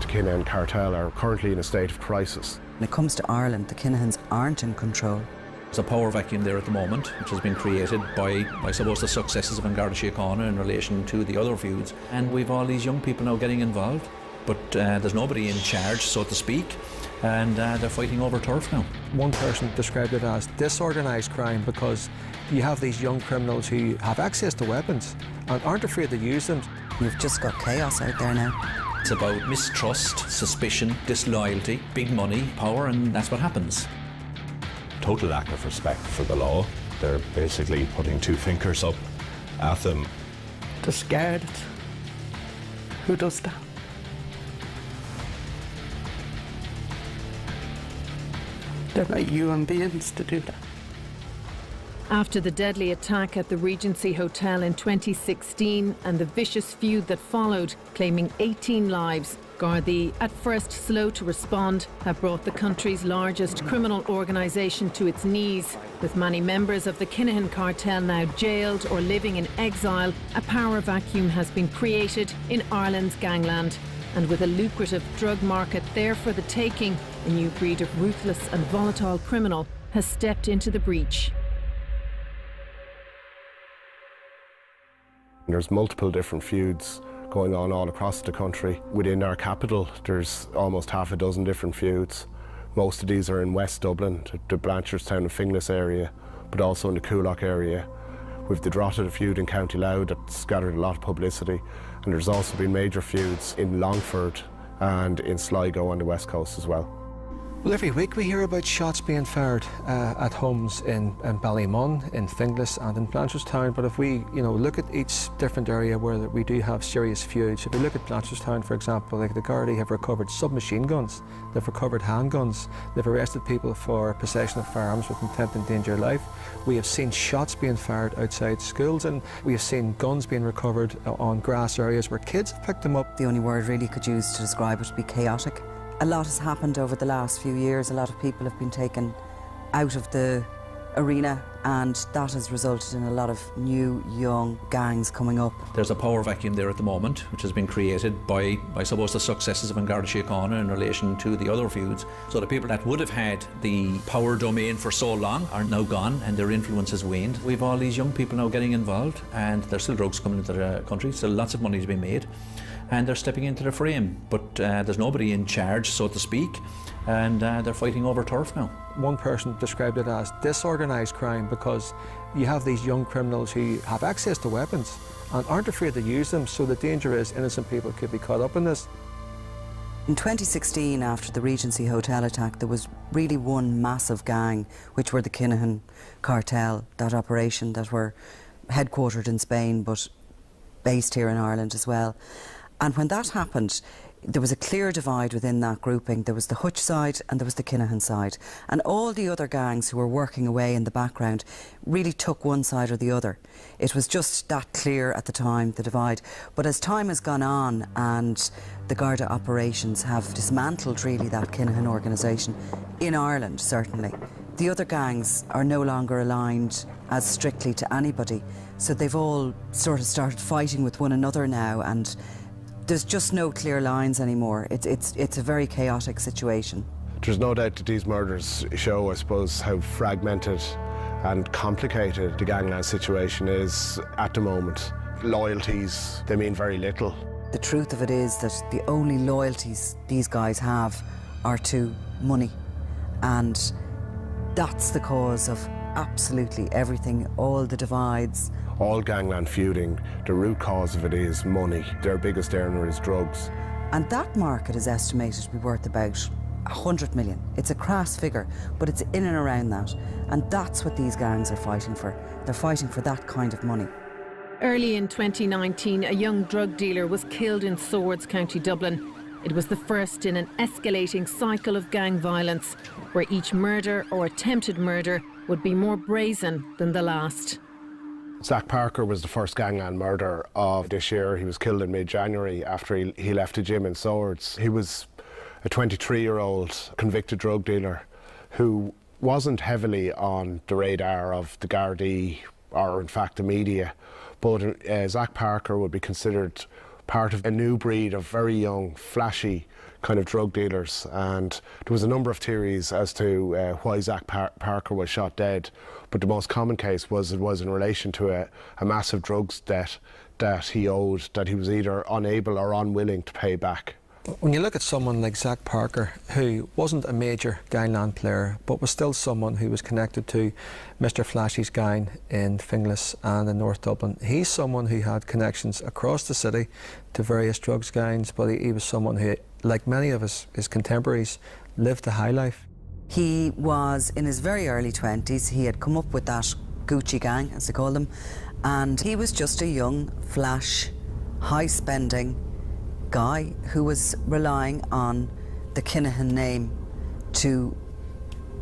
Kinahan cartel are currently in a state of crisis. When it comes to Ireland, the Kinahans aren't in control. There's a power vacuum there at the moment, which has been created by, I suppose, the successes of An Garda Síochána in relation to the other feuds. And we've all these young people now getting involved, but there's nobody in charge, so to speak, and they're fighting over turf now. One person described it as disorganised crime because you have these young criminals who have access to weapons and aren't afraid to use them. You've just got chaos out there now. It's about mistrust, suspicion, disloyalty, big money, power, and that's what happens. Total lack of respect for the law. They're basically putting two fingers up at them. They're scared. Who does that? They're not human beings to do that. After the deadly attack at the Regency Hotel in 2016 and the vicious feud that followed, claiming 18 lives, Gardaí, at first slow to respond, have brought the country's largest criminal organisation to its knees. With many members of the Kinahan cartel now jailed or living in exile, a power vacuum has been created in Ireland's gangland. And with a lucrative drug market there for the taking, a new breed of ruthless and volatile criminal has stepped into the breach. There's multiple different feuds going on all across the country. Within our capital, there's almost half a dozen different feuds. Most of these are in West Dublin, the Blanchardstown and Finglas area, but also in the Coolock area. We've the Drogheda feud in County Louth that's gathered a lot of publicity, and there's also been major feuds in Longford and in Sligo on the West Coast as well. Well, every week we hear about shots being fired at homes in Ballymun, in Finglas and in Blanchardstown. But if we look at each different area where we do have serious feuds, if we look at Blanchardstown, for example, like the Gardaí have recovered submachine guns, they've recovered handguns, they've arrested people for possession of firearms with intent to endanger life. We have seen shots being fired outside schools, and we have seen guns being recovered on grass areas where kids have picked them up. The only word really could use to describe it would be chaotic. A lot has happened over the last few years. A lot of people have been taken out of the arena, and that has resulted in a lot of new, young gangs coming up. There's a power vacuum there at the moment, which has been created by, I suppose, the successes of An Garda Síochána in relation to the other feuds. So the people that would have had the power domain for so long are now gone, and their influence has waned. We've all these young people now getting involved, and there's still drugs coming into the country, still lots of money is being made, and they're stepping into the frame. But there's nobody in charge, so to speak, and they're fighting over turf now. One person described it as disorganised crime because you have these young criminals who have access to weapons and aren't afraid to use them, so the danger is innocent people could be caught up in this. In 2016, after the Regency Hotel attack, there was really one massive gang, which were the Kinahan cartel, that operation that were headquartered in Spain but based here in Ireland as well. And when that happened, there was a clear divide within that grouping. There was the Hutch side and there was the Kinahan side. And all the other gangs who were working away in the background really took one side or the other. It was just that clear at the time, the divide. But as time has gone on and the Garda operations have dismantled really that Kinahan organisation, in Ireland certainly, the other gangs are no longer aligned as strictly to anybody. So they've all sort of started fighting with one another now, and there's just no clear lines anymore. It's a very chaotic situation. There's no doubt that these murders show, I suppose, how fragmented and complicated the gangland situation is at the moment. Loyalties, they mean very little. The truth of it is that the only loyalties these guys have are to money, and that's the cause of absolutely everything, all the divides. All gangland feuding, the root cause of it is money. Their biggest earner is drugs. And that market is estimated to be worth about 100 million. It's a crass figure, but it's in and around that. And that's what these gangs are fighting for. They're fighting for that kind of money. Early in 2019, a young drug dealer was killed in Swords, County Dublin. It was the first in an escalating cycle of gang violence, where each murder or attempted murder would be more brazen than the last. Zach Parker was the first gangland murder of this year. He was killed in mid-January after he left a gym in Swords. He was a 23-year-old convicted drug dealer who wasn't heavily on the radar of the Gardaí or in fact the media, but Zach Parker would be considered part of a new breed of very young, flashy kind of drug dealers, and there was a number of theories as to why Zach Parker was shot dead, but the most common case was it was in relation to a massive drugs debt that he owed, that he was either unable or unwilling to pay back. When you look at someone like Zach Parker, who wasn't a major gangland player, but was still someone who was connected to Mr. Flashy's gang in Finglas and in North Dublin, he's someone who had connections across the city to various drugs gangs, but he was someone who, like many of his contemporaries, lived the high life. He was in his very early 20s. He had come up with that Gucci gang, as they call them, and he was just a young, flash, high-spending guy who was relying on the Kinahan name to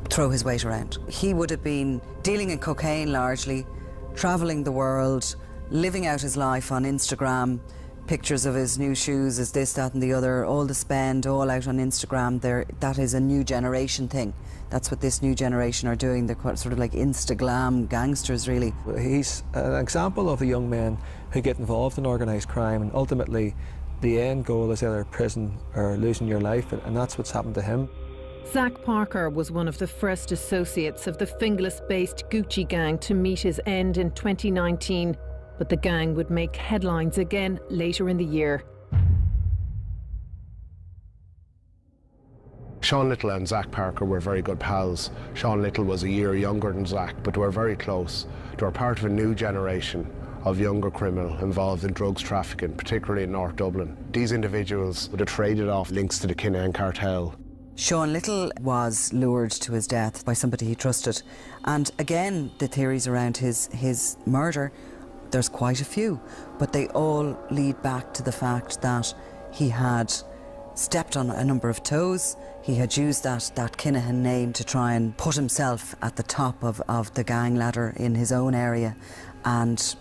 throw his weight around. He would have been dealing in cocaine largely, travelling the world, living out his life on Instagram, pictures of his new shoes, his this, that and the other, all the spend, all out on Instagram. That is a new generation thing. That's what this new generation are doing. They're quite sort of like Instagram gangsters, really. He's an example of a young man who get involved in organised crime, and ultimately the end goal is either prison or losing your life, and that's what's happened to him. Zach Parker was one of the first associates of the Finglas-based Gucci gang to meet his end in 2019, but the gang would make headlines again later in the year. Sean Little and Zach Parker were very good pals. Sean Little was a year younger than Zach, but they were very close. They were part of a new generation of younger criminals involved in drugs trafficking, particularly in North Dublin. These individuals would have traded off links to the Kinahan cartel. Sean Little was lured to his death by somebody he trusted, and again the theories around his murder, there's quite a few, but they all lead back to the fact that he had stepped on a number of toes. He had used that Kinahan name to try and put himself at the top of the gang ladder in his own area, and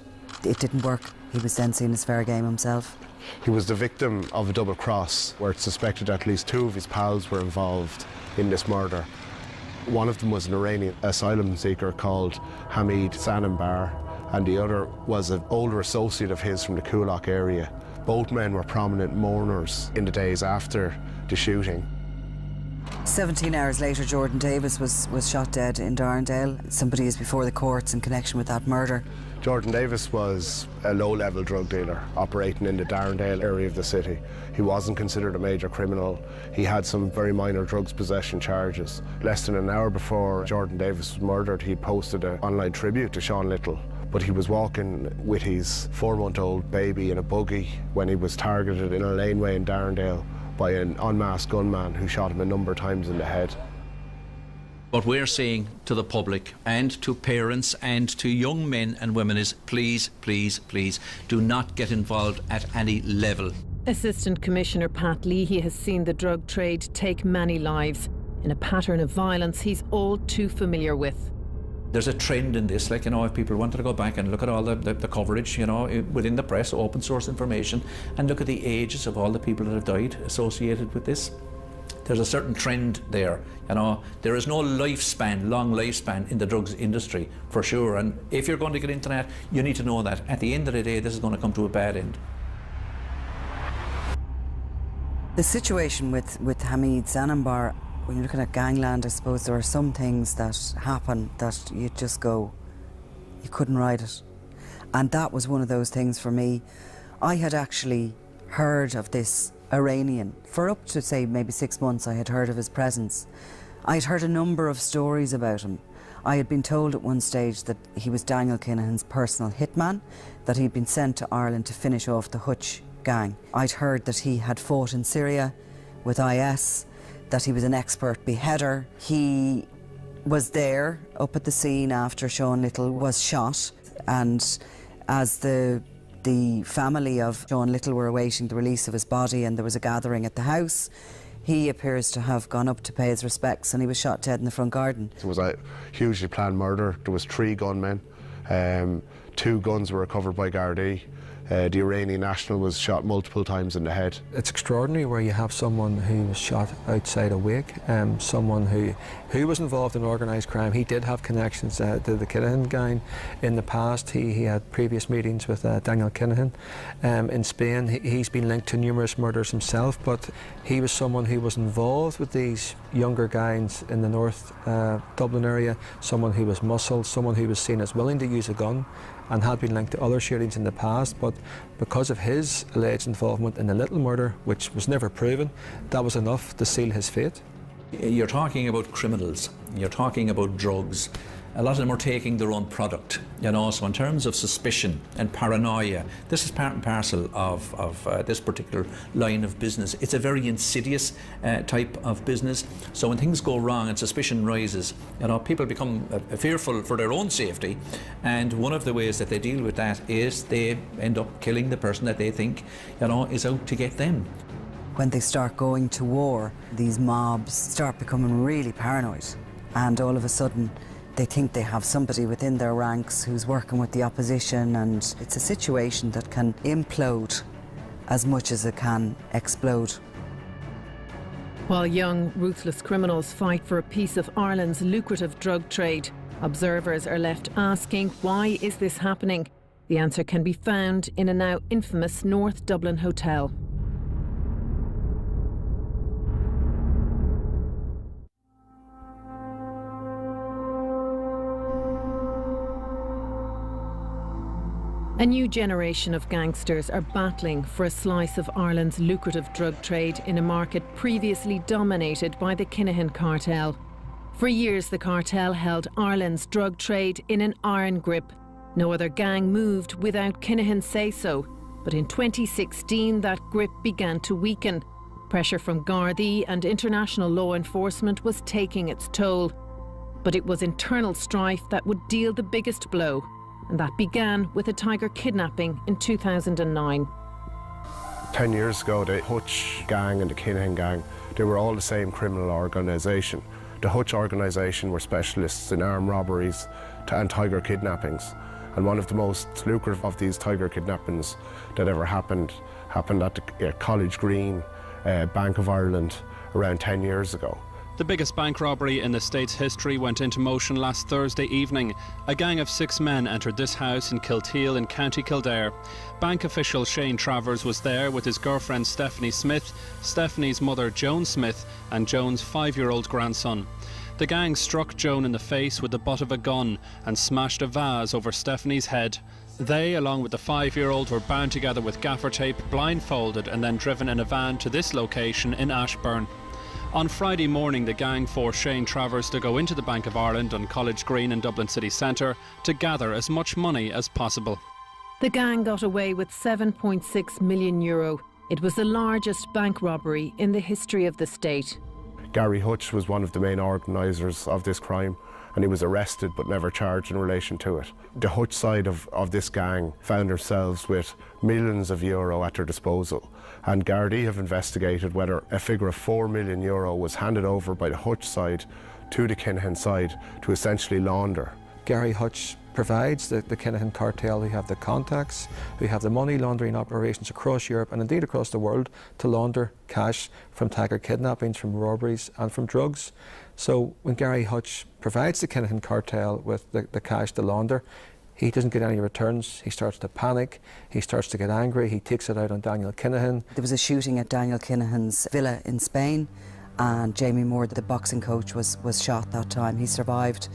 it didn't work. He was then seen as fair game himself. He was the victim of a double cross, where it's suspected at least 2 of his pals were involved in this murder. One of them was an Iranian asylum seeker called Hamid Sanambar, and the other was an older associate of his from the Coolock area. Both men were prominent mourners in the days after the shooting. 17 hours later, Jordan Davis was shot dead in Darndale. Somebody is before the courts in connection with that murder. Jordan Davis was a low-level drug dealer operating in the Darndale area of the city. He wasn't considered a major criminal. He had some very minor drugs possession charges. Less than an hour before Jordan Davis was murdered, he posted an online tribute to Sean Little, but he was walking with his 4-month-old baby in a buggy when he was targeted in a laneway in Darndale by an unmasked gunman who shot him a number of times in the head. What we're saying to the public and to parents and to young men and women is please, please, please do not get involved at any level. Assistant Commissioner Pat Leahy has seen the drug trade take many lives in a pattern of violence he's all too familiar with. There's a trend in this, like, if people wanted to go back and look at all the coverage, within the press, open source information, and look at the ages of all the people that have died associated with this. There's a certain trend there, There is no lifespan, long lifespan in the drugs industry, for sure. And if you're going to get into that, you need to know that at the end of the day, this is going to come to a bad end. The situation with Hamid Sanambar, when you're looking at gangland, I suppose there are some things that happen that you just go, you couldn't write it. And that was one of those things for me. I had actually heard of this Iranian. For up to, say, maybe 6 months, I had heard of his presence. I had heard a number of stories about him. I had been told at one stage that he was Daniel Kinahan's personal hitman, that he'd been sent to Ireland to finish off the Hutch gang. I'd heard that he had fought in Syria with IS, that he was an expert beheader. He was there up at the scene after Sean Little was shot, and as the family of Sean Little were awaiting the release of his body and there was a gathering at the house, he appears to have gone up to pay his respects, and he was shot dead in the front garden. It was a hugely planned murder. There was 3 gunmen. 2 guns were recovered by Gardaí. The Iranian national was shot multiple times in the head. It's extraordinary where you have someone who was shot outside a wake, someone who was involved in organised crime. He did have connections to the Kinahan gang in the past. He had previous meetings with Daniel Kinahan in Spain. He's been linked to numerous murders himself, but he was someone who was involved with these younger gangs in the North Dublin area, someone who was muscled, someone who was seen as willing to use a gun, and had been linked to other shootings in the past, but because of his alleged involvement in the Little murder, which was never proven, that was enough to seal his fate. You're talking about criminals, you're talking about drugs. A lot of them are taking their own product, you know, so in terms of suspicion and paranoia, this is part and parcel of this particular line of business. It's a very insidious type of business, so when things go wrong and suspicion rises, you know, people become fearful for their own safety, and one of the ways that they deal with that is they end up killing the person that they think, you know, is out to get them. When they start going to war, these mobs start becoming really paranoid, and all of a sudden they think they have somebody within their ranks who's working with the opposition, and it's a situation that can implode as much as it can explode. While young, ruthless criminals fight for a piece of Ireland's lucrative drug trade, observers are left asking, why is this happening? The answer can be found in a now infamous North Dublin hotel. A new generation of gangsters are battling for a slice of Ireland's lucrative drug trade in a market previously dominated by the Kinahan cartel. For years, the cartel held Ireland's drug trade in an iron grip. No other gang moved without Kinahan's say-so. But in 2016, that grip began to weaken. Pressure from Gardaí and international law enforcement was taking its toll. But it was internal strife that would deal the biggest blow. And that began with a Tiger kidnapping in 2009. 10 years ago, the Hutch gang and the Kinahan gang, they were all the same criminal organisation. The Hutch organisation were specialists in armed robberies and Tiger kidnappings. And one of the most lucrative of these Tiger kidnappings that ever happened at the College Green, Bank of Ireland, around 10 years ago. The biggest bank robbery in the state's history went into motion last Thursday evening. A gang of 6 men entered this house in Kilteal in County Kildare. Bank official Shane Travers was there with his girlfriend Stephanie Smith, Stephanie's mother Joan Smith, and Joan's 5-year-old grandson. The gang struck Joan in the face with the butt of a gun and smashed a vase over Stephanie's head. They, along with the 5-year-old, were bound together with gaffer tape, blindfolded, and then driven in a van to this location in Ashburn. On Friday morning, the gang forced Shane Travers to go into the Bank of Ireland on College Green in Dublin city centre to gather as much money as possible. The gang got away with €7.6 million. It was the largest bank robbery in the history of the state. Gary Hutch was one of the main organisers of this crime, and he was arrested but never charged in relation to it. The Hutch side of this gang found themselves with millions of euro at their disposal, and Gardaí have investigated whether a figure of €4 million was handed over by the Hutch side to the Kinahan side to essentially launder. Gary Hutch provides the Kinahan cartel who have the contacts, who have the money laundering operations across Europe and indeed across the world to launder cash from Tiger kidnappings, from robberies and from drugs. So when Gary Hutch provides the Kinahan cartel with the cash to launder, he doesn't get any returns. He starts to panic, he starts to get angry, he takes it out on Daniel Kinahan. There was a shooting at Daniel Kinahan's villa in Spain, and Jamie Moore, the boxing coach, was shot that time. He survived.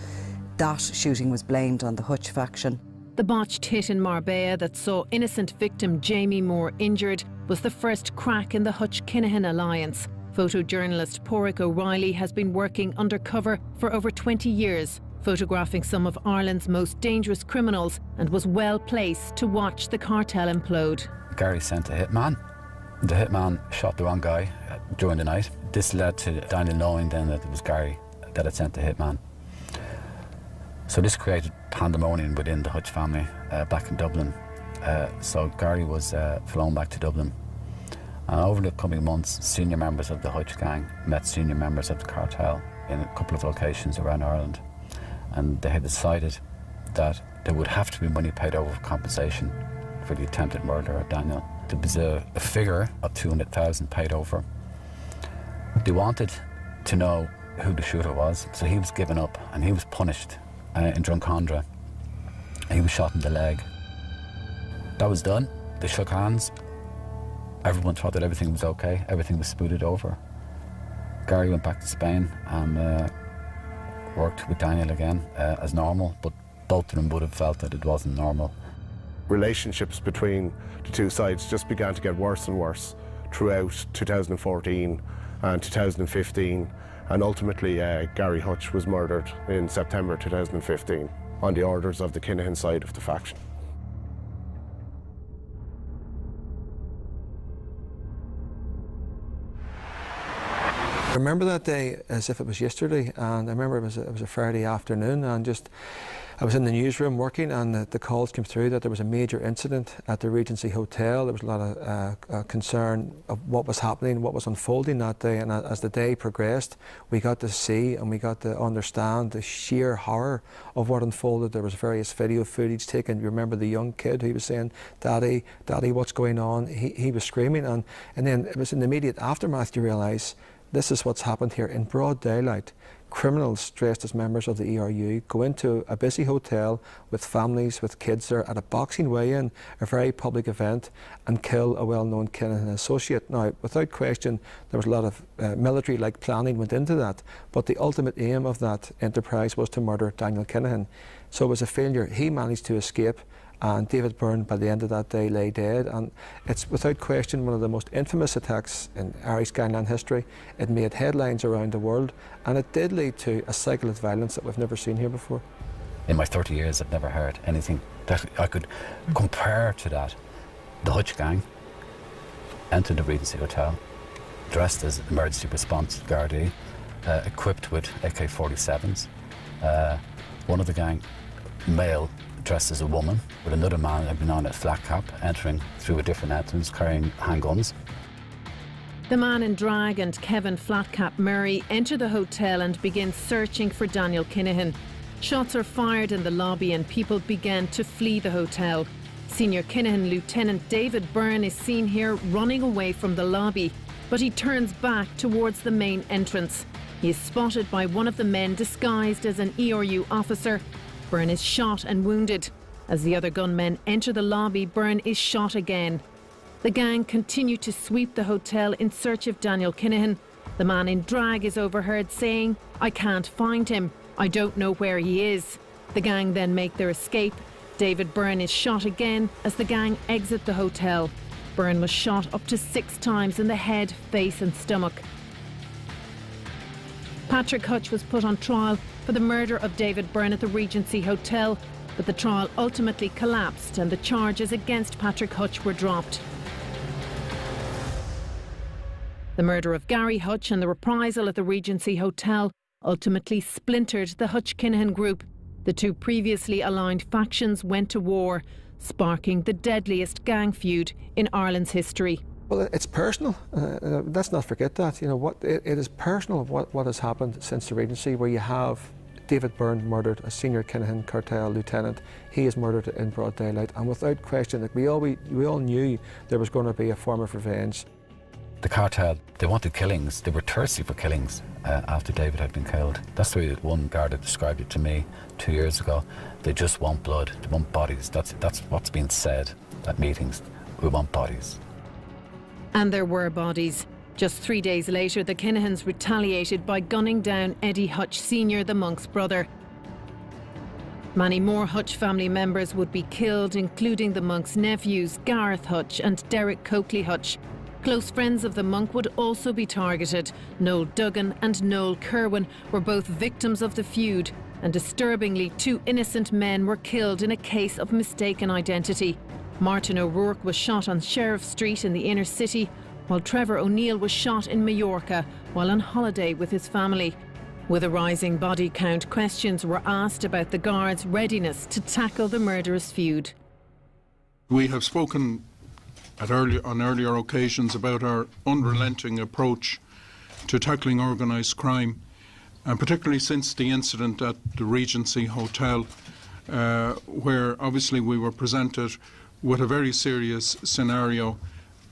That shooting was blamed on the Hutch faction. The botched hit in Marbella that saw innocent victim Jamie Moore injured was the first crack in the Hutch-Kinahan alliance. Photojournalist Porrick O'Reilly has been working undercover for over 20 years, photographing some of Ireland's most dangerous criminals, and was well placed to watch the cartel implode. Gary sent a hitman. The hitman shot the wrong guy during the night. This led to Daniel knowing then that it was Gary that had sent the hitman. So this created pandemonium within the Hutch family back in Dublin. So Gary was flown back to Dublin. And over the coming months, senior members of the Hutch gang met senior members of the cartel in a couple of locations around Ireland. And they had decided that there would have to be money paid over for compensation for the attempted murder of Daniel. There was a figure of 200,000 paid over. They wanted to know who the shooter was, so he was given up and he was punished in Drumcondra. He was shot in the leg. That was done. They shook hands. Everyone thought that everything was okay. Everything was smoothed over. Gary went back to Spain and worked with Daniel again as normal, but both of them would have felt that it wasn't normal. Relationships between the two sides just began to get worse and worse throughout 2014 and 2015, and ultimately Gary Hutch was murdered in September 2015 on the orders of the Kinahan side of the faction. I remember that day as if it was yesterday, and I remember it was a Friday afternoon, and I was in the newsroom working, and the calls came through that there was a major incident at the Regency Hotel. There was a lot of concern of what was happening, what was unfolding that day, and as the day progressed, we got to see and we got to understand the sheer horror of what unfolded. There was various video footage taken. You remember the young kid who was saying, "Daddy, Daddy, what's going on?" He was screaming, and then it was in the immediate aftermath you realise this is what's happened here in broad daylight. Criminals dressed as members of the ERU go into a busy hotel with families, with kids there at a boxing weigh-in, a very public event, and kill a well-known Kinahan associate. Now, without question, there was a lot of military-like planning went into that, but the ultimate aim of that enterprise was to murder Daniel Kinahan. So it was a failure. He managed to escape, and David Byrne, by the end of that day, lay dead. And it's without question one of the most infamous attacks in Irish gangland history. It made headlines around the world, and it did lead to a cycle of violence that we've never seen here before. In my 30 years, I've never heard anything that I could compare to that. The Hutch gang entered the Regency Hotel, dressed as emergency response Gardaí, equipped with AK-47s. One of the gang, male, dressed as a woman, with another man had been on a flat cap, entering through a different entrance, carrying handguns. The man in drag and Kevin Flatcap Murray enter the hotel and begin searching for Daniel Kinahan. Shots are fired in the lobby and people began to flee the hotel. Senior Kinahan Lieutenant David Byrne is seen here running away from the lobby, but he turns back towards the main entrance. He is spotted by one of the men disguised as an ERU officer. Byrne is shot and wounded. As the other gunmen enter the lobby, Byrne is shot again. The gang continue to sweep the hotel in search of Daniel Kinahan. The man in drag is overheard saying, "I can't find him. I don't know where he is." The gang then make their escape. David Byrne is shot again as the gang exit the hotel. Byrne was shot up to 6 times in the head, face and stomach. Patrick Hutch was put on trial for the murder of David Byrne at the Regency Hotel, but the trial ultimately collapsed and the charges against Patrick Hutch were dropped. The murder of Gary Hutch and the reprisal at the Regency Hotel ultimately splintered the Hutch-Kinahan group. The two previously aligned factions went to war, sparking the deadliest gang feud in Ireland's history. Well, it's personal. Let's not forget that. You know, it is personal what has happened since the Regency, where you have David Byrne murdered, a senior Kinahan cartel lieutenant. He is murdered in broad daylight, and without question, like we all knew there was going to be a form of revenge. The cartel, they wanted killings. They were thirsty for killings after David had been killed. That's the way that one guard had described it to me 2 years ago. They just want blood. They want bodies. That's what's been said at meetings. We want bodies. And there were bodies. Just 3 days later, the Kinahans retaliated by gunning down Eddie Hutch Sr., the monk's brother. Many more Hutch family members would be killed, including the monk's nephews, Gareth Hutch and Derek Coakley Hutch. Close friends of the monk would also be targeted. Noel Duggan and Noel Kerwin were both victims of the feud, and disturbingly, 2 innocent men were killed in a case of mistaken identity. Martin O'Rourke was shot on Sheriff Street in the inner city, while Trevor O'Neill was shot in Majorca while on holiday with his family. With a rising body count, questions were asked about the Guards' readiness to tackle the murderous feud. We have spoken on earlier occasions about our unrelenting approach to tackling organised crime, and particularly since the incident at the Regency Hotel, where obviously we were presented with a very serious scenario,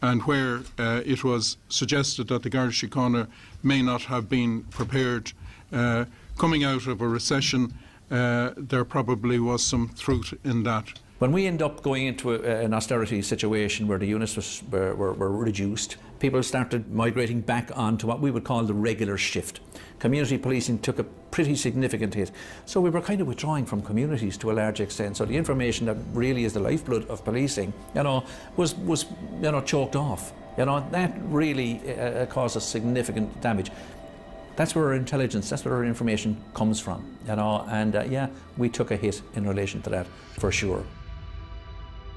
and where it was suggested that the Garda Síochána may not have been prepared. Coming out of a recession, there probably was some truth in that. When we end up going into an austerity situation where the units were reduced, people started migrating back onto what we would call the regular shift. Community policing took a pretty significant hit. So we were kind of withdrawing from communities to a large extent. So the information that really is the lifeblood of policing, was choked off. That really caused us significant damage. That's where our intelligence, that's where our information comes from, and we took a hit in relation to that, for sure.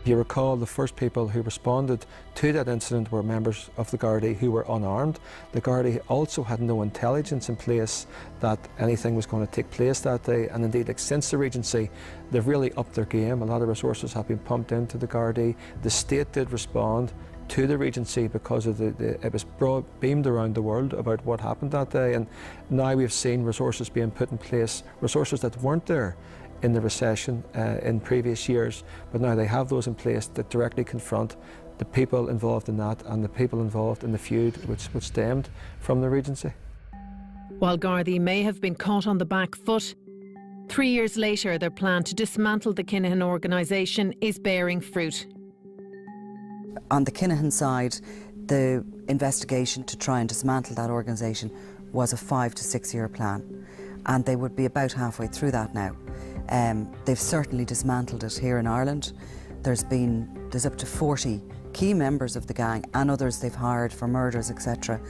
If you recall, the first people who responded to that incident were members of the Gardaí who were unarmed. The Gardaí also had no intelligence in place that anything was going to take place that day, and indeed, since the Regency, they've really upped their game. A lot of resources have been pumped into the Gardaí. The state did respond to the Regency because of it was beamed around the world about what happened that day, and now we've seen resources being put in place, resources that weren't there in the recession in previous years, but now they have those in place that directly confront the people involved in that and the people involved in the feud which stemmed from the Regency. While Gardaí may have been caught on the back foot, 3 years later their plan to dismantle the Kinahan organisation is bearing fruit. On the Kinahan side, the investigation to try and dismantle that organisation was a 5 to 6 year plan, and they would be about halfway through that now. They've certainly dismantled it here in Ireland. There's up to 40 key members of the gang and others they've hired for murders, etc.,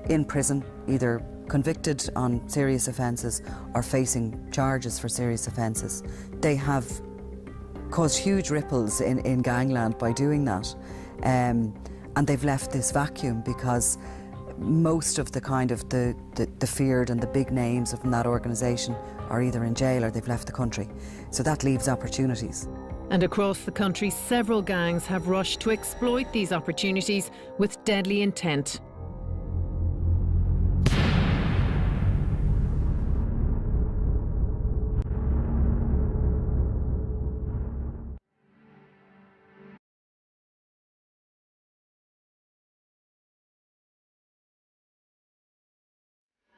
in prison, either convicted on serious offences or facing charges for serious offences. They have caused huge ripples in gangland by doing that, and they've left this vacuum because most of the feared and the big names of that organisation are either in jail or they've left the country. So that leaves opportunities. And across the country, several gangs have rushed to exploit these opportunities with deadly intent.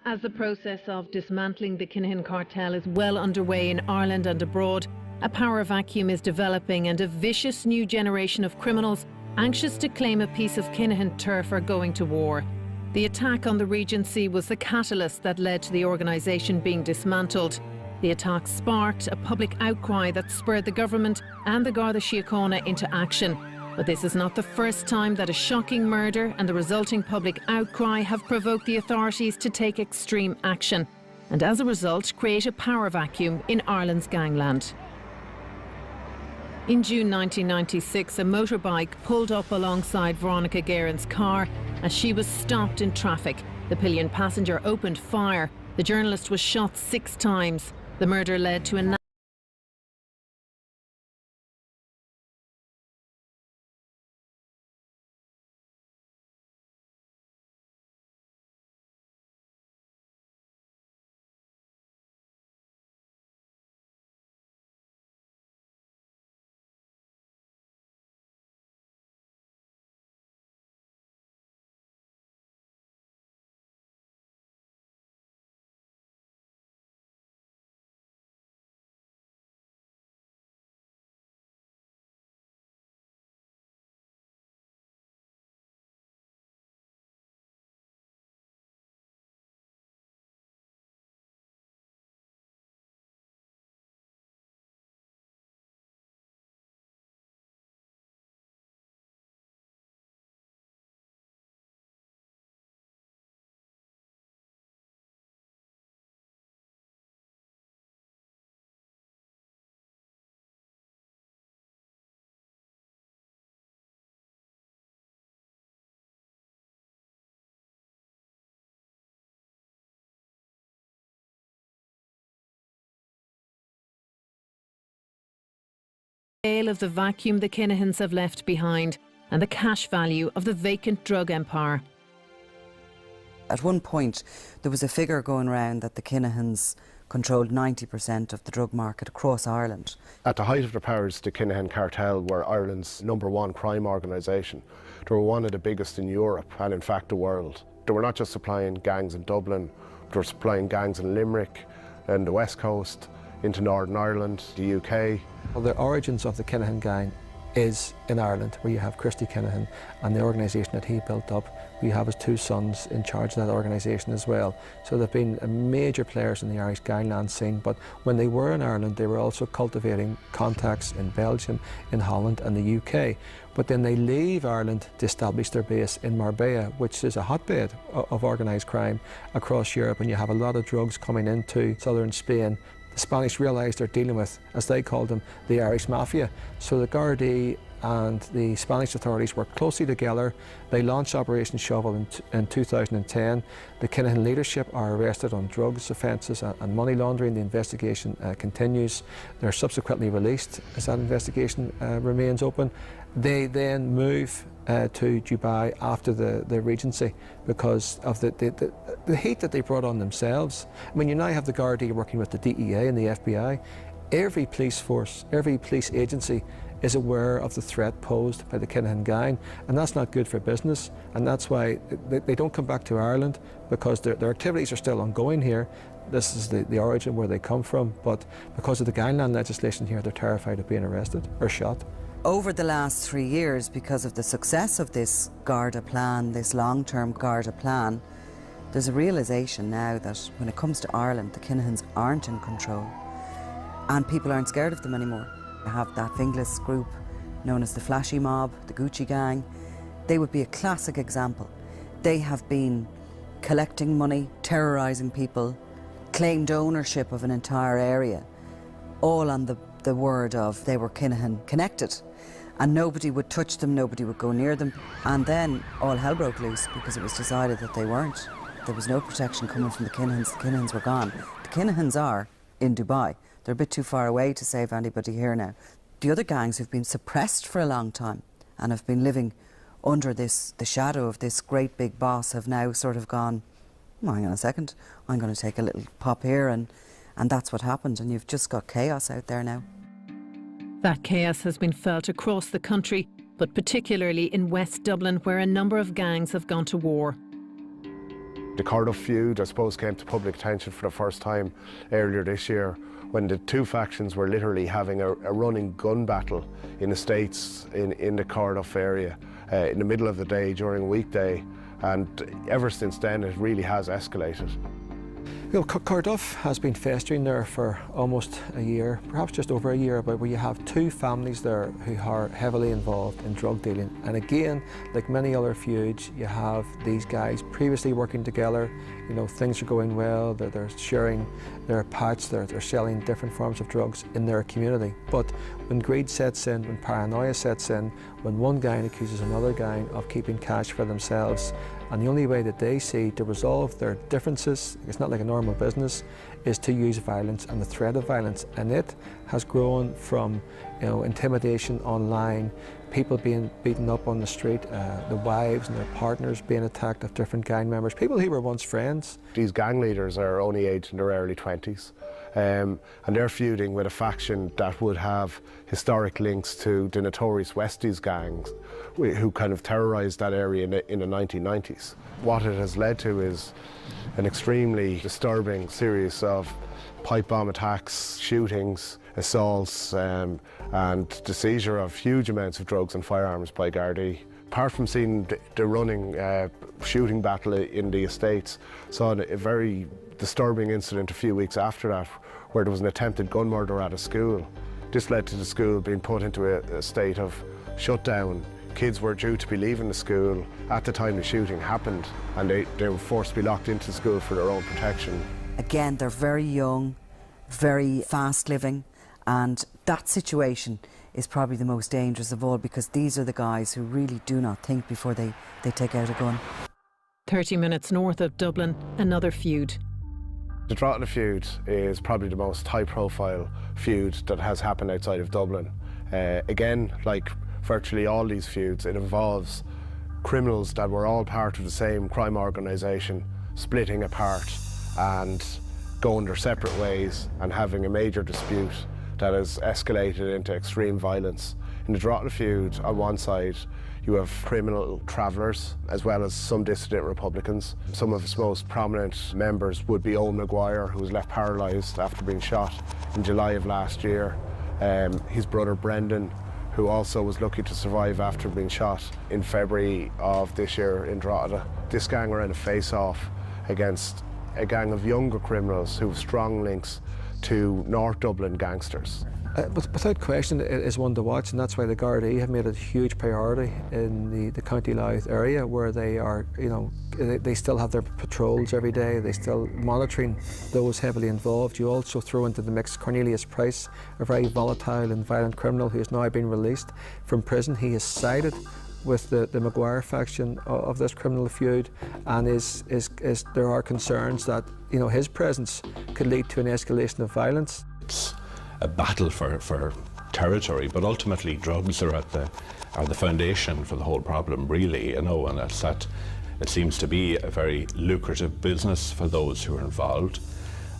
As the process of dismantling the Kinahan cartel is well underway in Ireland and abroad, a power vacuum is developing and a vicious new generation of criminals anxious to claim a piece of Kinahan turf are going to war. The attack on the Regency was the catalyst that led to the organisation being dismantled. The attack sparked a public outcry that spurred the government and the Garda Síochána into action. But this is not the first time that a shocking murder and the resulting public outcry have provoked the authorities to take extreme action, and as a result create a power vacuum in Ireland's gangland. In June 1996, a motorbike pulled up alongside Veronica Guerin's car as she was stopped in traffic. The pillion passenger opened fire. The journalist was shot 6 times. The murder led to a scale of the vacuum the Kinahans have left behind and the cash value of the vacant drug empire. At one point, there was a figure going around that the Kinahans controlled 90% of the drug market across Ireland. At the height of their powers, the Kinahan cartel were Ireland's #1 crime organisation. They were one of the biggest in Europe and in fact the world. They were not just supplying gangs in Dublin, they were supplying gangs in Limerick and the West Coast, into Northern Ireland, the UK. Well, the origins of the Kinahan gang is in Ireland, where you have Christy Kinahan and the organisation that he built up. We have his 2 sons in charge of that organisation as well. So they've been major players in the Irish gangland scene, but when they were in Ireland, they were also cultivating contacts in Belgium, in Holland and the UK. But then they leave Ireland to establish their base in Marbella, which is a hotbed of organised crime across Europe, and you have a lot of drugs coming into southern Spain. The Spanish realised they're dealing with, as they called them, the Irish Mafia. So the Gardaí and the Spanish authorities worked closely together. They launched Operation Shovel in 2010. The Kinahan leadership are arrested on drugs offences and money laundering. The investigation continues. They're subsequently released as that investigation remains open. They then move to Dubai after the Regency because of the heat that they brought on themselves. I mean, you now have the Gardaí working with the DEA and the FBI. Every police force, every police agency is aware of the threat posed by the Kinahan gang, and that's not good for business, and that's why they don't come back to Ireland, because their activities are still ongoing here. This is the origin where they come from, but because of the gangland legislation here, they're terrified of being arrested or shot. Over the last 3 years, because of the success of this Garda plan, this long-term Garda plan, there's a realisation now that when it comes to Ireland, the Kinahans aren't in control, and people aren't scared of them anymore. You have that Finglas group known as the Flashy Mob, the Gucci Gang. They would be a classic example. They have been collecting money, terrorising people, claimed ownership of an entire area, all on the word of they were Kinahan connected, and nobody would touch them, nobody would go near them. And then all hell broke loose because it was decided that they weren't. There was no protection coming from the Kinahans. The Kinahans were gone. The Kinahans are in Dubai. They're a bit too far away to save anybody here now. The other gangs who've been suppressed for a long time and have been living under the shadow of this great big boss have now sort of gone, oh, hang on a second, I'm going to take a little pop here, and that's what happened, and you've just got chaos out there now. That chaos has been felt across the country, but particularly in West Dublin, where a number of gangs have gone to war. The Cardiff feud, I suppose, came to public attention for the first time earlier this year, when the 2 factions were literally having a running gun battle in the States, in the Cardiff area, in the middle of the day during a weekday, and ever since then it really has escalated. Well, Cardiff has been festering there for almost a year, perhaps just over a year, but where you have 2 families there who are heavily involved in drug dealing. And again, like many other feuds, you have these guys previously working together, you know, things are going well, they're sharing their patch, they're selling different forms of drugs in their community. But when greed sets in, when paranoia sets in, when one gang accuses another gang of keeping cash for themselves, and the only way that they see to resolve their differences, it's not like a normal business, is to use violence and the threat of violence. And it has grown from, you know, intimidation online, people being beaten up on the street, the wives and their partners being attacked of different gang members, people who were once friends. These gang leaders are only aged in their early 20s, and they're feuding with a faction that would have historic links to the notorious Westies gangs, who kind of terrorised that area in the 1990s. What it has led to is an extremely disturbing series of pipe bomb attacks, shootings, assaults, and the seizure of huge amounts of drugs and firearms by Gardaí. Apart from seeing the running shooting battle in the estates, saw a very disturbing incident a few weeks after that, where there was an attempted gun murder at a school. This led to the school being put into a state of shutdown. Kids were due to be leaving the school at the time the shooting happened, and they were forced to be locked into school for their own protection. Again, they're very young, very fast living, and that situation is probably the most dangerous of all, because these are the guys who really do not think before they take out a gun. 30 minutes north of Dublin, another feud. The Drogheda feud is probably the most high-profile feud that has happened outside of Dublin. Again, like virtually all these feuds, it involves criminals that were all part of the same crime organisation splitting apart and going their separate ways and having a major dispute that has escalated into extreme violence. In the Drogheda feud, on one side, you have criminal travellers as well as some dissident Republicans. Some of its most prominent members would be Owen Maguire, who was left paralysed after being shot in July of last year. His brother Brendan, who also was lucky to survive after being shot in February of this year in Drogheda. This gang were in a face-off against a gang of younger criminals who have strong links to North Dublin gangsters. Without question, it is one to watch, and that's why the Gardaí have made it a huge priority in the County Louth area, where they are, they still have their patrols every day. They still monitoring those heavily involved. You also throw into the mix Cornelius Price, a very volatile and violent criminal who has now been released from prison. He has sided with the Maguire faction of this criminal feud, and there are concerns that his presence could lead to an escalation of violence. It's a battle for territory, but ultimately drugs are the foundation for the whole problem, really, and it's that it seems to be a very lucrative business for those who are involved.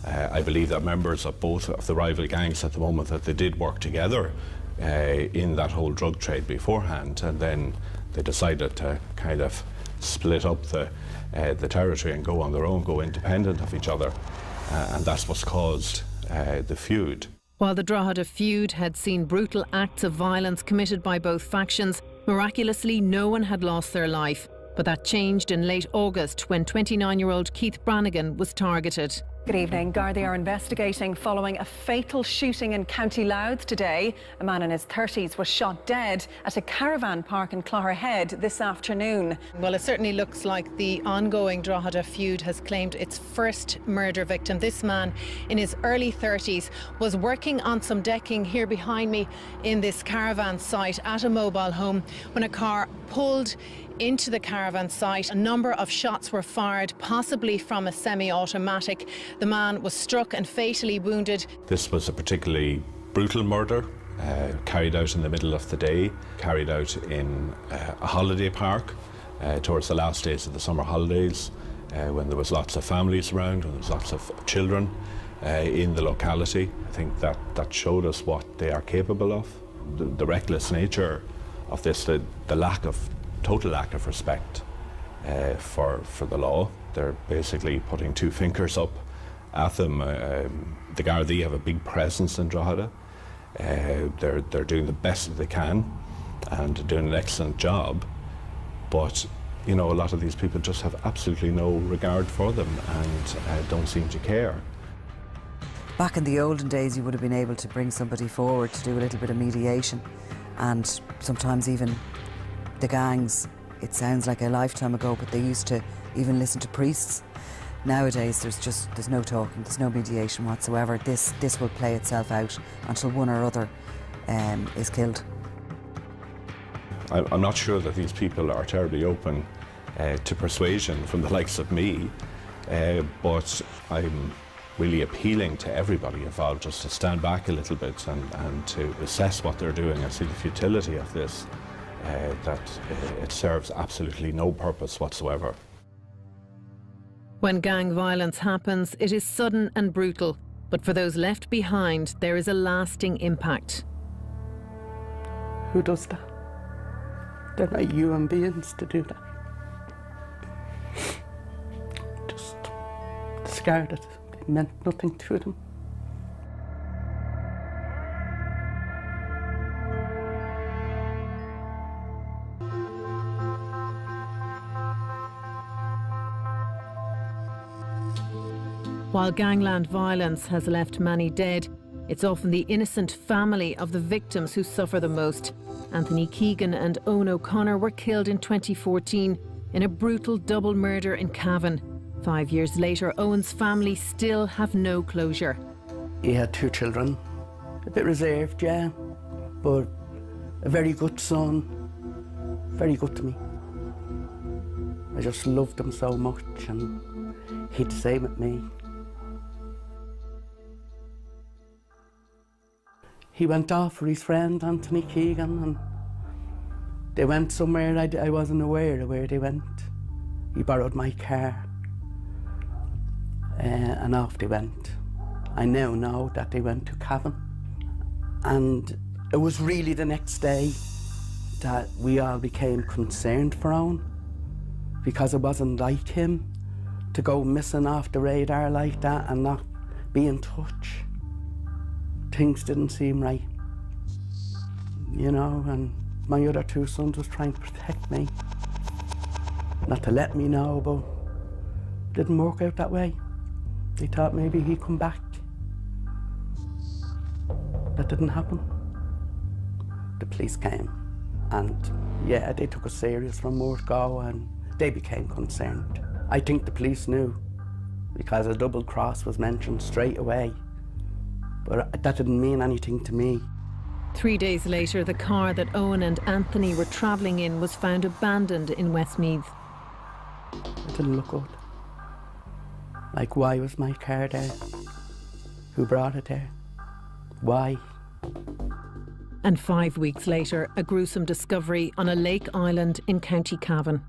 I believe that members of both of the rival gangs at the moment, that they did work together in that whole drug trade beforehand, and then they decided to kind of split up the territory and go on their own, go independent of each other, and that's what's caused the feud. While the Drogheda feud had seen brutal acts of violence committed by both factions, miraculously no one had lost their life. But that changed in late August when 29-year-old Keith Brannigan was targeted. Good evening. Gardaí are investigating following a fatal shooting in County Louth today. A man in his 30s was shot dead at a caravan park in Clogherhead this afternoon. Well, it certainly looks like the ongoing Drogheda feud has claimed its first murder victim. This man in his early 30s was working on some decking here behind me in this caravan site at a mobile home when a car pulled into the caravan site. A number of shots were fired, possibly from a semi-automatic. The man was struck and fatally wounded. This was a particularly brutal murder, carried out in the middle of the day, carried out in a holiday park towards the last days of the summer holidays, when there was lots of families around, when there was lots of children in the locality. I think that showed us what they are capable of. The reckless nature of this, the total lack of respect for the law. They're basically putting two fingers up at them. The Gardaí have a big presence in Drogheda. They're doing the best that they can and doing an excellent job, but a lot of these people just have absolutely no regard for them and don't seem to care. Back in the olden days, you would have been able to bring somebody forward to do a little bit of mediation, and sometimes even the gangs, it sounds like a lifetime ago, but they used to even listen to priests. Nowadays there's no talking, there's no mediation whatsoever. This will play itself out until one or other is killed. I'm not sure that these people are terribly open to persuasion from the likes of me, but I'm really appealing to everybody involved just to stand back a little bit and to assess what they're doing and see the futility of this. That it serves absolutely no purpose whatsoever. When gang violence happens, it is sudden and brutal, but for those left behind, there is a lasting impact. Who does that? They're not human beings to do that. Just discarded. It meant nothing to them. While gangland violence has left many dead, it's often the innocent family of the victims who suffer the most. Anthony Keegan and Owen O'Connor were killed in 2014 in a brutal double murder in Cavan. 5 years later, Owen's family still have no closure. He had 2 children, a bit reserved, yeah, but a very good son, very good to me. I just loved him so much, and he'd the same with me. He went off for his friend Anthony Keegan, and they went somewhere I wasn't aware of where they went. He borrowed my car, and off they went. I now know that they went to Cavan, and it was really the next day that we all became concerned for Owen, because it wasn't like him to go missing off the radar like that and not be in touch. Things didn't seem right, you know, and my other two sons was trying to protect me, not to let me know, but it didn't work out that way. They thought maybe he'd come back. That didn't happen. The police came, and yeah, they took us serious from word go, and they became concerned. I think the police knew, because a double cross was mentioned straight away, but that didn't mean anything to me. 3 days later, the car that Owen and Anthony were travelling in was found abandoned in Westmeath. It didn't look good. Like, why was my car there? Who brought it there? Why? And 5 weeks later, a gruesome discovery on a lake island in County Cavan.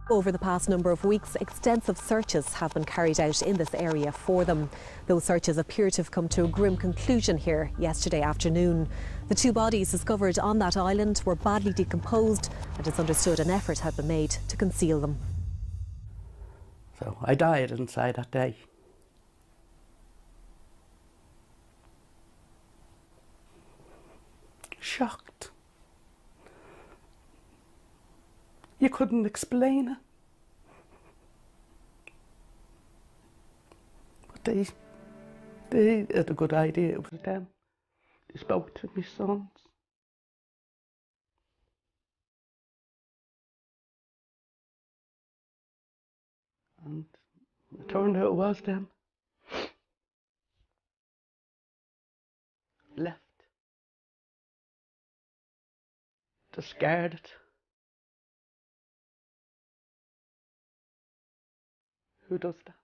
Over the past number of weeks, extensive searches have been carried out in this area for them. Those searches appear to have come to a grim conclusion here yesterday afternoon. The two bodies discovered on that island were badly decomposed, and it's understood an effort had been made to conceal them. So I died inside that day. Shocked. You couldn't explain it. But they had a good idea. It was them. They spoke to my sons. And it turned out it was them. Left. Discarded. Who does that?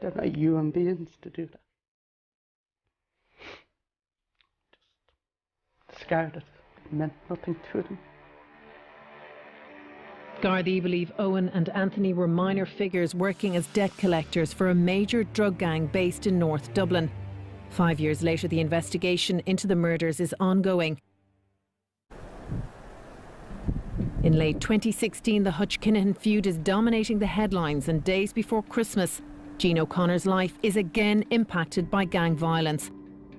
They're not human beings to do that. Just discarded. It meant nothing to them. Gardaí believe Owen and Anthony were minor figures working as debt collectors for a major drug gang based in North Dublin. 5 years later, the investigation into the murders is ongoing. In late 2016, the Hutch-Kinahan feud is dominating the headlines, and days before Christmas, Jean O'Connor's life is again impacted by gang violence.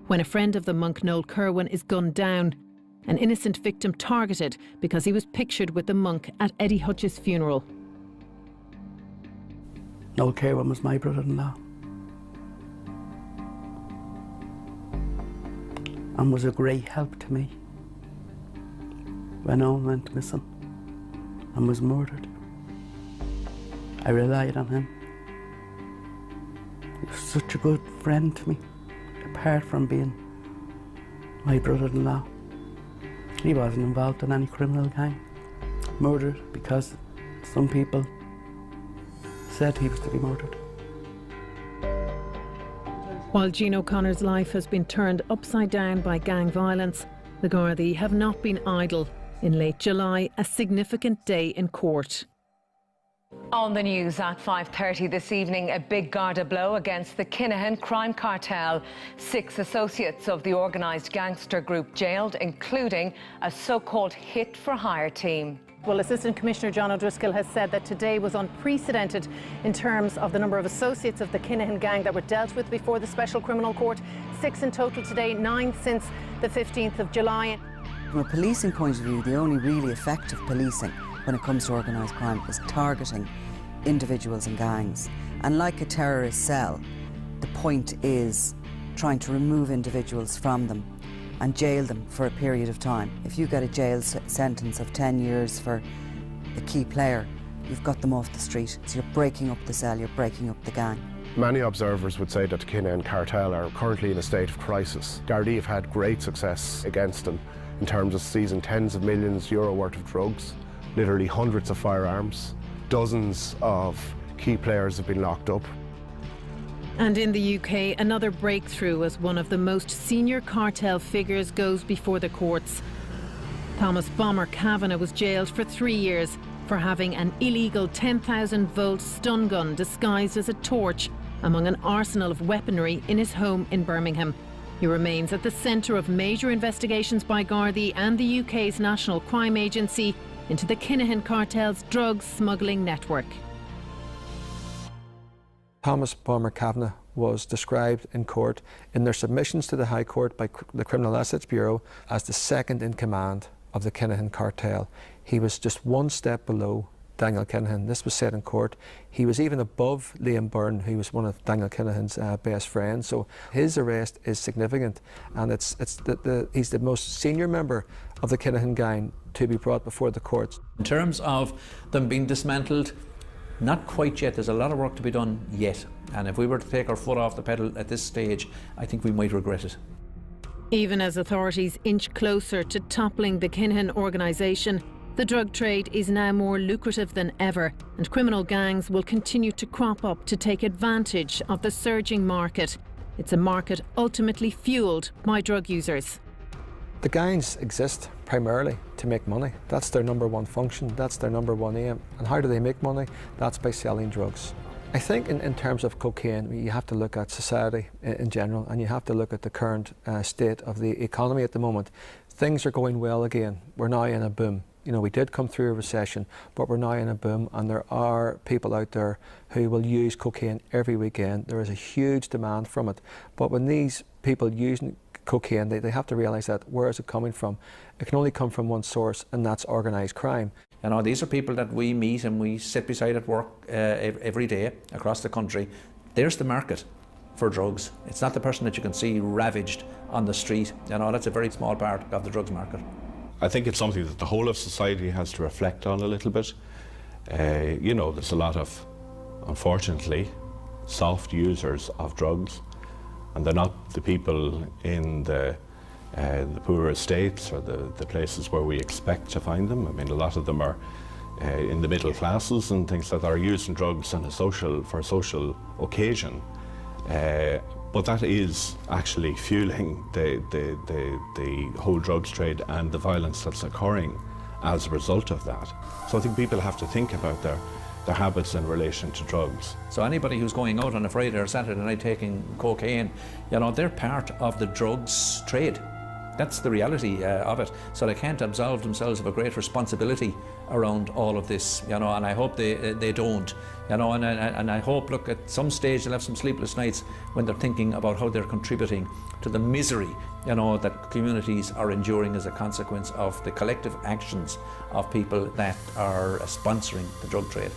When a friend of the monk, Noel Kerwin, is gunned down, an innocent victim targeted because he was pictured with the monk at Eddie Hutch's funeral. Noel Kerwin was my brother-in-law, and was a great help to me when Owen went missing and was murdered. I relied on him. He was such a good friend to me, apart from being my brother-in-law. He wasn't involved in any criminal gang. Murdered because some people said he was to be murdered. While Jean O'Connor's life has been turned upside down by gang violence, the Gardaí have not been idle. In late July, a significant day in court. On the news at 5:30 this evening, a big Garda blow against the Kinahan crime cartel. 6 associates of the organised gangster group jailed, including a so-called hit-for-hire team. Well, Assistant Commissioner John O'Driscoll has said that today was unprecedented in terms of the number of associates of the Kinahan gang that were dealt with before the Special Criminal Court. 6 in total today, 9 since the 15th of July. From a policing point of view, the only really effective policing when it comes to organised crime is targeting individuals and gangs. And like a terrorist cell, the point is trying to remove individuals from them and jail them for a period of time. If you get a jail sentence of 10 years for a key player, you've got them off the street. So you're breaking up the cell, you're breaking up the gang. Many observers would say that the Kinahan cartel are currently in a state of crisis. Gardaí have had great success against them in terms of seizing tens of millions euro worth of drugs, literally hundreds of firearms. Dozens of key players have been locked up. And in the UK, another breakthrough as one of the most senior cartel figures goes before the courts. Thomas Bomber Kavanagh was jailed for 3 years for having an illegal 10,000-volt stun gun disguised as a torch among an arsenal of weaponry in his home in Birmingham. He remains at the centre of major investigations by Gardaí and the UK's National Crime Agency into the Kinahan cartel's drug smuggling network. Thomas Bomber Kavanagh was described in court in their submissions to the High Court by the Criminal Assets Bureau as the second in command of the Kinahan cartel. He was just one step below Daniel Kinahan. This was said in court. He was even above Liam Byrne, who was one of Daniel Kinahan's best friends. So his arrest is significant, and he's the most senior member of the Kinahan gang to be brought before the courts. In terms of them being dismantled, not quite yet. There's a lot of work to be done yet. And if we were to take our foot off the pedal at this stage, I think we might regret it. Even as authorities inch closer to toppling the Kinahan organisation, the drug trade is now more lucrative than ever, and criminal gangs will continue to crop up to take advantage of the surging market. It's a market ultimately fuelled by drug users. The gangs exist primarily to make money. That's their number one function, that's their number one aim. And how do they make money? That's by selling drugs. I think in terms of cocaine, you have to look at society in general, and you have to look at the current state of the economy at the moment. Things are going well again. We're now in a boom. You know, we did come through a recession, but we're now in a boom, and there are people out there who will use cocaine every weekend. There is a huge demand from it. But when these people using cocaine, they have to realise that where is it coming from? It can only come from one source, and that's organised crime. You know, these are people that we meet and we sit beside at work every day across the country. There's the market for drugs. It's not the person that you can see ravaged on the street. You know, that's a very small part of the drugs market. I think it's something that the whole of society has to reflect on a little bit. You know, there's a lot of, unfortunately, soft users of drugs, and they're not the people in the poorer estates or the places where we expect to find them. I mean, a lot of them are in the middle classes and things like that, are using drugs for a social occasion. But that is actually fueling the whole drugs trade and the violence that's occurring as a result of that. So I think people have to think about their habits in relation to drugs. So anybody who's going out on a Friday or Saturday night taking cocaine, you know, they're part of the drugs trade. That's the reality of it. So they can't absolve themselves of a great responsibility around all of this, you know, and I hope they don't, you know, and I hope, look, at some stage they'll have some sleepless nights when they're thinking about how they're contributing to the misery, you know, that communities are enduring as a consequence of the collective actions of people that are sponsoring the drug trade.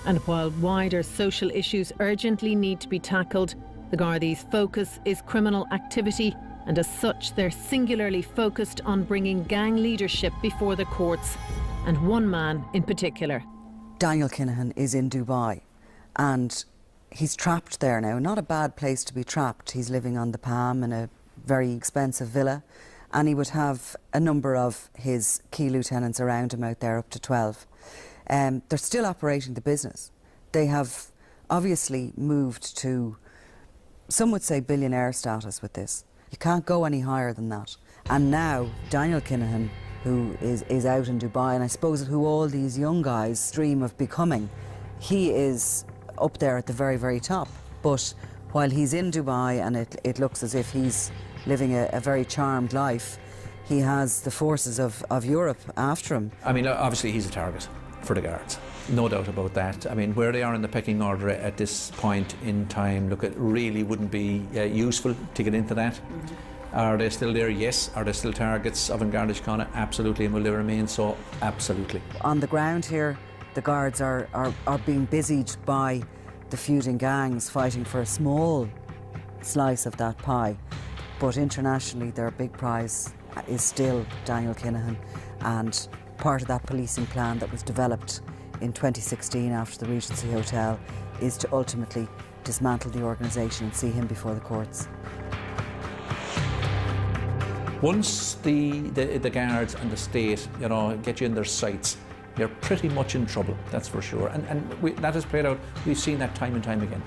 And while wider social issues urgently need to be tackled, the Gardaí's focus is criminal activity, and as such they're singularly focused on bringing gang leadership before the courts, and one man in particular. Daniel Kinahan is in Dubai, and he's trapped there now. Not a bad place to be trapped. He's living on the Palm in a very expensive villa, and he would have a number of his key lieutenants around him out there, up to 12. They're still operating the business. They have obviously moved to, some would say, billionaire status with this. You can't go any higher than that. And now Daniel Kinahan, who is out in Dubai, and I suppose who all these young guys dream of becoming, he is up there at the very, very top. But while he's in Dubai and it looks as if he's living a very charmed life, he has the forces of Europe after him. I mean, obviously he's a target for the guards, no doubt about that. I mean, where they are in the pecking order at this point in time, look, it really wouldn't be useful to get into that. Are they still there? Yes. Are they still targets of Garda Síochána? Absolutely. And will they remain so? Absolutely. On the ground here, the guards are being busied by the feuding gangs fighting for a small slice of that pie. But internationally, their big prize is still Daniel Kinahan, and part of that policing plan that was developed in 2016 after the Regency Hotel is to ultimately dismantle the organisation and see him before the courts. Once the guards and the state, you know, get you in their sights, you're pretty much in trouble, that's for sure. And that has played out. We've seen that time and time again.